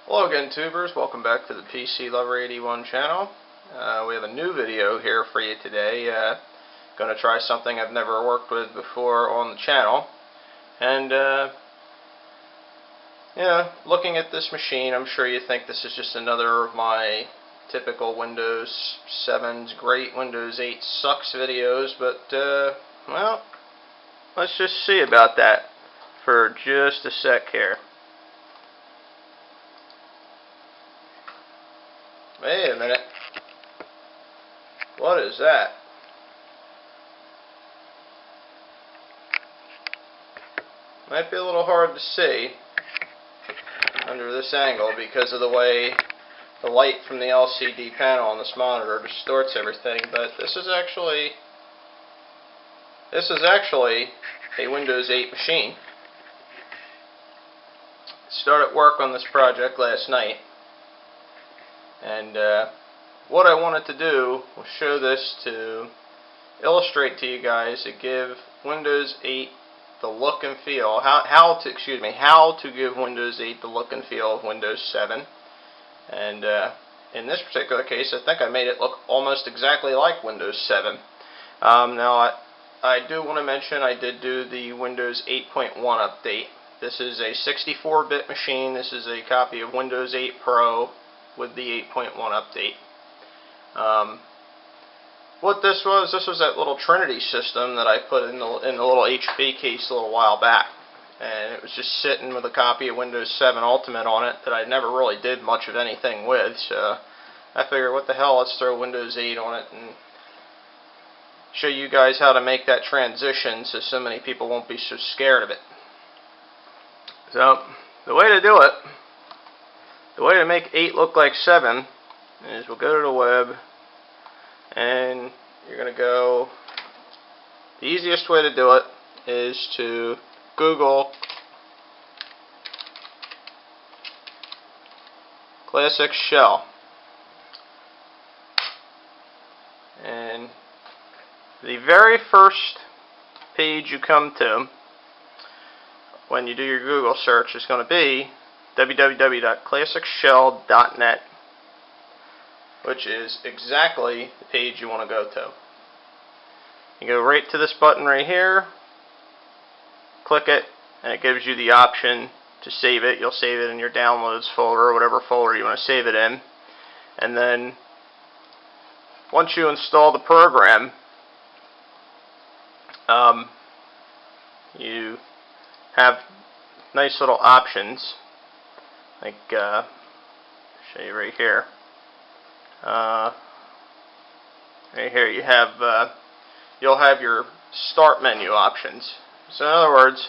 Hello again, tubers. Welcome back to the PC Lover 81 channel. We have a new video here for you today. Going to try something I've never worked with before on the channel. And looking at this machine, I'm sure you think this is just another of my typical Windows 7's great, Windows 8 sucks videos, but well, let's just see about that for just a sec here. Wait a minute. What is that? Might be a little hard to see under this angle because of the way the light from the LCD panel on this monitor distorts everything, but this is actually a Windows 8 machine. Started work on this project last night. And what I wanted to do was show this to illustrate to you guys to give Windows 8 the look and feel, how to give Windows 8 the look and feel of Windows 7. And in this particular case, I think I made it look almost exactly like Windows 7. Now I do want to mention I did do the Windows 8.1 update. This is a 64-bit machine. This is a copy of Windows 8 Pro with the 8.1 update. What this was that little Trinity system that I put in the little HP case a little while back, and it was just sitting with a copy of Windows 7 Ultimate on it that I never really did much of anything with. So I figured, what the hell, let's throw Windows 8 on it and show you guys how to make that transition so many people won't be so scared of it. So the way to do it, the way to make 8 look like 7 is we'll go to the web, and you're going to go, the easiest way to do it is to Google classic shell. And the very first page you come to when you do your Google search is going to be www.classicshell.net, which is exactly the page you want to go to. You go right to this button right here, click it, and it gives you the option to save it. You'll save it in your downloads folder or whatever folder you want to save it in. And then once you install the program, you have nice little options. Like, show you right here. Right here you have, you'll have your start menu options. So in other words,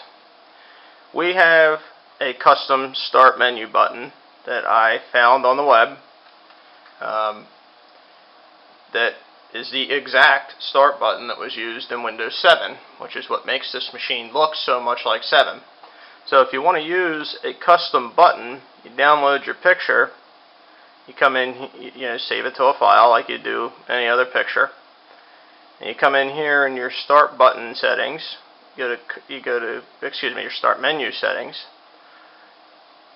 we have a custom start menu button that I found on the web that is the exact start button that was used in Windows 7, which is what makes this machine look so much like 7. So if you want to use a custom button, you download your picture, you come in, save it to a file like you do any other picture, and you come in here in your start button settings, your start menu settings,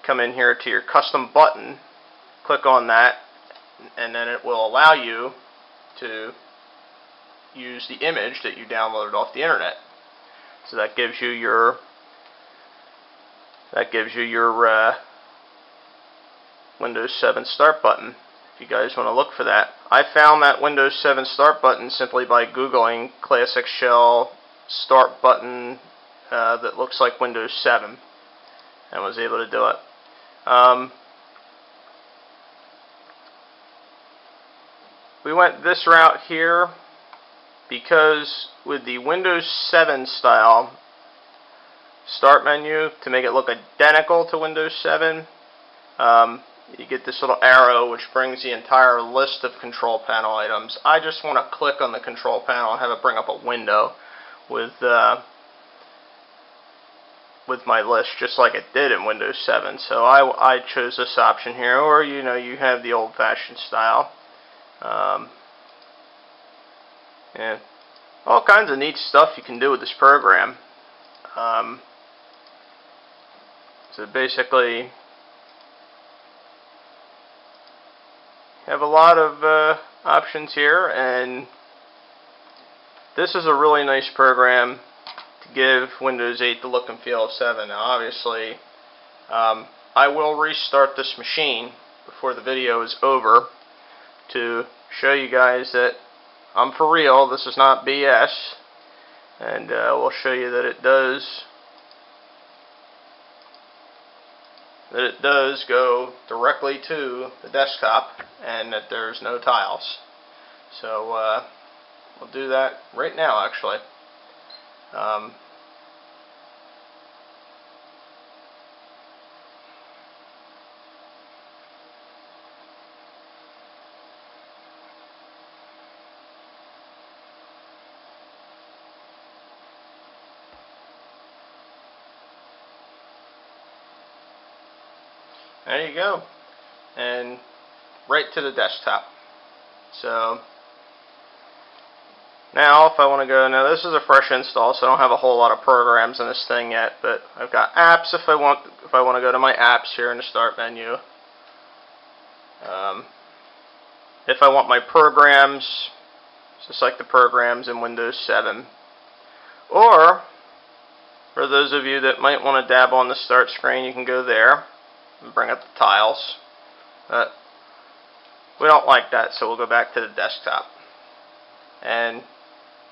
come in here to your custom button, click on that, and then it will allow you to use the image that you downloaded off the internet. So that gives you your Windows 7 start button, if you guys want to look for that. I found that Windows 7 start button simply by Googling classic shell start button that looks like Windows 7, and was able to do it. We went this route here because with the Windows 7 style start menu, to make it look identical to Windows 7, you get this little arrow which brings the entire list of control panel items. I just want to click on the control panel and have it bring up a window with my list, just like it did in Windows 7. So I chose this option here, or you have the old-fashioned style. And all kinds of neat stuff you can do with this program. So basically, You have a lot of options here, and this is a really nice program to give Windows 8 the look and feel of 7. Now obviously, I will restart this machine before the video is over to show you guys that I'm for real, this is not BS, and we'll show you that it does go directly to the desktop and that there's no tiles. So we'll do that right now actually. There you go, and right to the desktop. So now if I want to go, now this is a fresh install, so I don't have a whole lot of programs in this thing yet, but I've got apps if I want to go to my apps here in the start menu. If I want my programs, just like the programs in Windows 7. Or for those of you that might want to dab on the start screen, you can go there and bring up the tiles. But we don't like that, so we'll go back to the desktop. And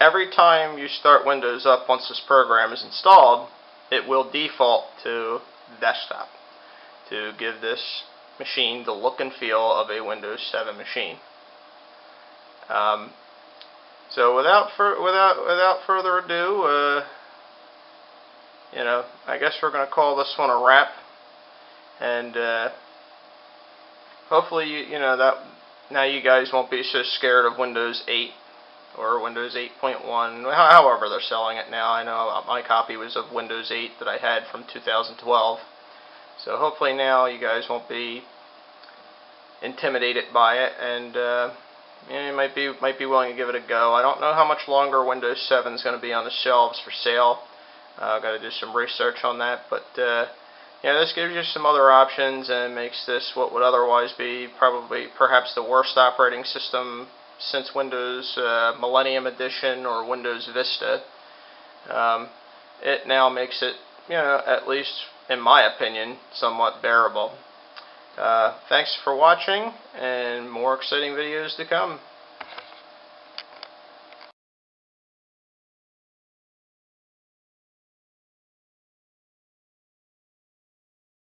every time you start Windows up, once this program is installed, it will default to desktop to give this machine the look and feel of a Windows 7 machine. So without further ado, I guess we're going to call this one a wrap. And hopefully, that now you guys won't be so scared of Windows 8 or Windows 8.1, however they're selling it now. I know my copy was of Windows 8 that I had from 2012. So hopefully now you guys won't be intimidated by it, and you might be willing to give it a go. I don't know how much longer Windows 7 is going to be on the shelves for sale. I've got to do some research on that, but this gives you some other options and makes this what would otherwise be perhaps the worst operating system since Windows Millennium Edition or Windows Vista. It now makes it, at least in my opinion, somewhat bearable. Thanks for watching, and more exciting videos to come.